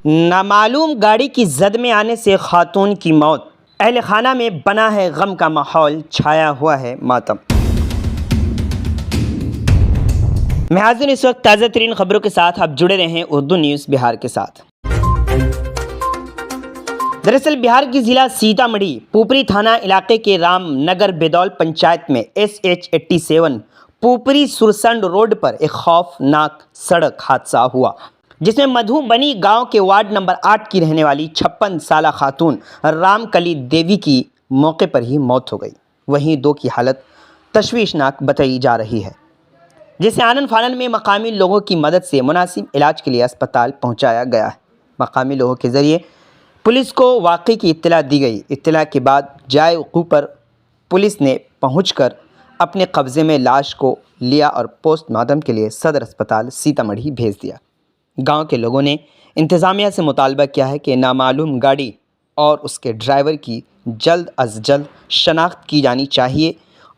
नामालूम गाड़ी की जद में आने से खातून की मौत। अहल खाना में बना है गम का माहौल, छाया हुआ है मातम। मैं हाजिर इस वक्त ताज़ा तरीन खबरों के साथ आप जुड़े रहे हैं उर्दू न्यूज़ बिहार के साथ। दरअसल बिहार की जिला सीतामढ़ी पुपरी थाना इलाके के रामनगर बेदौल पंचायत में SH87 पुपरी सुरसंड रोड पर एक खौफनाक सड़क हादसा हुआ, जिसमें मधुबनी गांव के वार्ड नंबर 8 की रहने वाली 56 साला खातून रामकली देवी की मौके पर ही मौत हो गई। वहीं 2 की हालत तशवीशनाक बताई जा रही है, जिसे आनन फानन में मकामी लोगों की मदद से मुनासिब इलाज के लिए अस्पताल पहुंचाया गया है। मकामी लोगों के ज़रिए पुलिस को वाक़ई की इत्तला दी गई। इत्तला के बाद जाए वक़ूअ पर पुलिस ने पहुंचकर अपने कब्ज़े में लाश को लिया और पोस्टमार्टम के लिए सदर अस्पताल सीतामढ़ी भेज दिया। गांव के लोगों ने इंतज़ामिया से मुतालबा किया है कि नामालूम गाड़ी और उसके ड्राइवर की जल्द अज जल्द शनाख्त की जानी चाहिए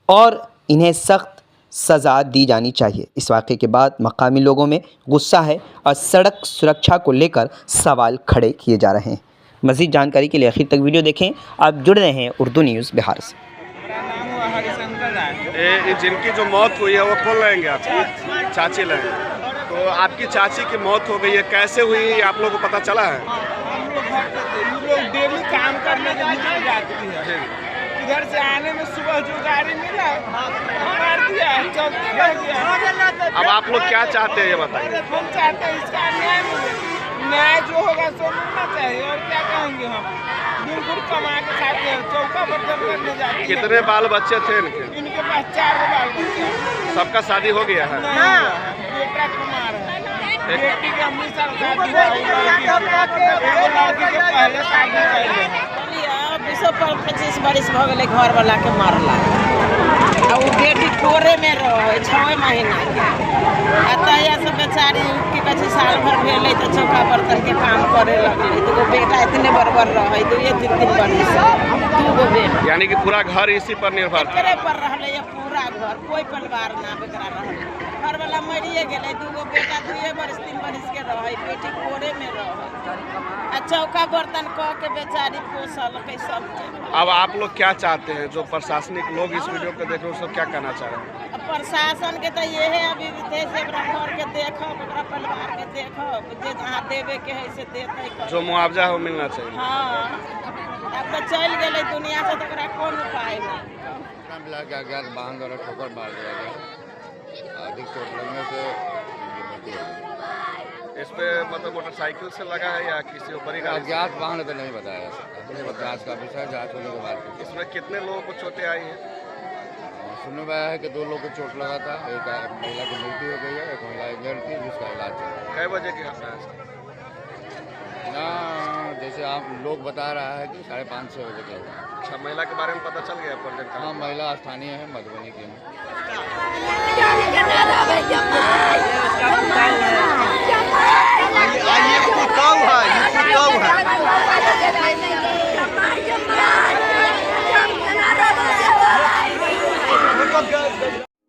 और इन्हें सख्त सज़ा दी जानी चाहिए। इस वाक़े के बाद मकामी लोगों में गुस्सा है और सड़क सुरक्षा को लेकर सवाल खड़े किए जा रहे हैं। मज़ीद जानकारी के लिए आखिर तक वीडियो देखें। आप जुड़ रहे हैं उर्दू न्यूज़ बिहार से। जिनकी जो मौत हुई है वो कौन रहेंगे? आपकी चाची रहेंगे। तो आपकी चाची की मौत हो गई है, कैसे हुई आप लोगों को पता चला है? हम लोग डेली काम करने के लिए जाती है, इधर से आने में सुबह जो गाड़ी मिला मार दिया, चलते रह गया। अब आप लोग क्या चाहते हैं ये बताइए? हम चाहते हैं इसका न्याय मिले, न्याय जो होगा सो मिलना चाहिए। और क्या कहेंगे हम, बिल्कुल कमा के खाते हैं, चौका बर्तन करने जाते हैं। कितने बाल बच्चे थे इनके? इनके पास 4 बाल बच्चे। सबका शादी हो गया है? बेटा कुमार है, बेटी के 19 साल शादी हुई, लड़की के पहले शादी कैले। 25 बरिस भ गेलै घर वाला के मारला, आ उ बेटी कोरे में रहे 6 महीना के। आ तहिया से बेचारी की कछु साल भर भेलै तो चौका बर्तन के काम करे लगलै। 2 बेटा इतने बरबर रहे, 2-3 बरिस 2 बेटा। यानी कि पूरा घर इसी पर निर्भर था? एकरे पर रहले ये पूरा घर, कोई परिवार ना बेकरा रहले। घर वाला मरिए गेलै, 2 बेटा 2 बरिस 3 बरिस के रहे, बेटी कोरे में रहे। आ चौका बर्तन कह के बेचारी पोसल के सब। अब आप लोग क्या चाहते हैं? जो प्रशासनिक लोग इस वीडियो को देख रहे हैं, क्या कहना चाह रहे हैं? प्रशासन के तो ये है अभी से घर के देखो, परिवार के देखो, जे जहाँ देवे के है से देते। जो मुआवजा हो मिलना चाहिए। हाँ, अब तो चल गए दुनिया से, तो कौन उपाय है? मिला के अज्ञात वाहन द्वारा ठोकर मार दिया गया, अधिक चोट लगने से इस पे मतलब मोटरसाइकिल से लगा है या किसी बड़ी गाड़ी? अज्ञात वाहन तो नहीं बताया जा सकता, जाँच का विषय, जाँच होने के बाद। इसमें कितने लोगों को चोटें आई हैं? सुनने में आया है कि 2 लोग को चोट लगा था, एक महिला की मृत्यु हो गई है, एक महिला इंजर्ड थी जिसका इलाज चल रहा है। कै बजे की घटना है? ना जैसे आप लोग बता रहा है कि 5:30-6 बजे का हुआ। अच्छा, महिला के बारे में पता चल गया? प्रोजेक्ट हाँ, महिला स्थानीय है, मधुबनी की है।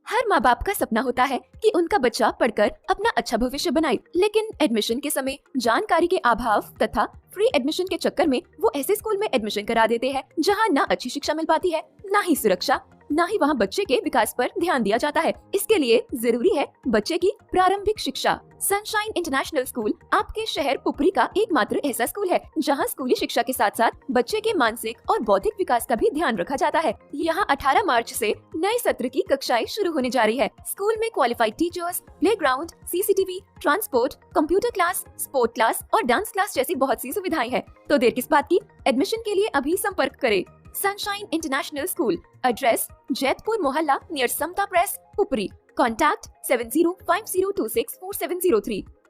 हर माँ बाप का सपना होता है कि उनका बच्चा पढ़कर अपना अच्छा भविष्य बनाए, लेकिन एडमिशन के समय जानकारी के अभाव तथा फ्री एडमिशन के चक्कर में वो ऐसे स्कूल में एडमिशन करा देते हैं जहाँ ना अच्छी शिक्षा मिल पाती है, ना ही सुरक्षा, ना ही वहाँ बच्चे के विकास पर ध्यान दिया जाता है। इसके लिए जरूरी है बच्चे की प्रारंभिक शिक्षा। सनशाइन इंटरनेशनल स्कूल आपके शहर पुपरी का एकमात्र ऐसा स्कूल है जहां स्कूली शिक्षा के साथ साथ बच्चे के मानसिक और बौद्धिक विकास का भी ध्यान रखा जाता है। यहां 18 मार्च से नए सत्र की कक्षाएं शुरू होने जा रही है। स्कूल में qualified teachers, playground, CCTV, transport, computer class, sport class और डांस क्लास जैसी बहुत सी सुविधाएं हैं। तो देर किस बात की, एडमिशन के लिए अभी संपर्क करें। Sunshine international school, address Jaitpur मोहल्ला नियर समता प्रेस, पुपरी। Contact 7050264703.